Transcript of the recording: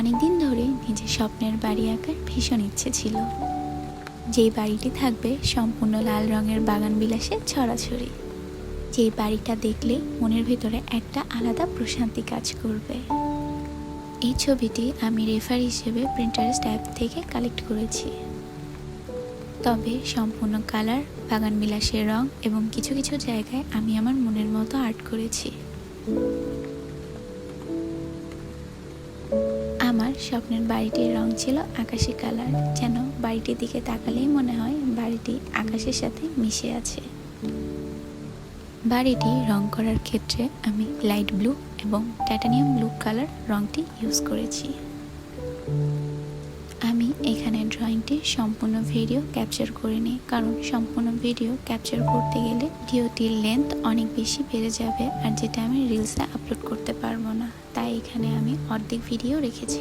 অনেক দিন ধরে নিজের স্বপ্নের বাড়ি আঁকার ভীষণ ইচ্ছে ছিল, যেই বাড়িটি থাকবে সম্পূর্ণ লাল রঙের বাগান বিলাসে ছড়াছড়ি। যেই বাড়িটা দেখলে মনের ভেতরে একটা আলাদা প্রশান্তি কাজ করবে। এই ছবিটি আমি রেফার হিসেবে প্রিন্টারেস্ট অ্যাপ থেকে কালেক্ট করেছি। তবে সম্পূর্ণ কালার, বাগান বিলাসের রং এবং কিছু কিছু জায়গায় আমি আমার মনের মতো আর্ট করেছি। আমার স্বপ্নের বাড়িটির রং ছিল আকাশি কালার, যেন বাড়িটির দিকে তাকালেই মনে হয় বাড়িটি আকাশের সাথে মিশে আছে। বাড়িটি রং করার ক্ষেত্রে আমি লাইট ব্লু এবং টাইটানিয়াম ব্লু কালার রংটি ইউজ করেছি। আমি এখানে ড্রয়িংটি সম্পূর্ণ ভিডিও ক্যাপচার করিনি, কারণ সম্পূর্ণ ভিডিও ক্যাপচার করতে গেলে ভিডিওটির লেন্থ অনেক বেশি বেড়ে যাবে, আর যেটা আমি রিলসে আপলোড করতে পারবো না। তাই এখানে আমি অর্ধেক ভিডিও রেখেছি।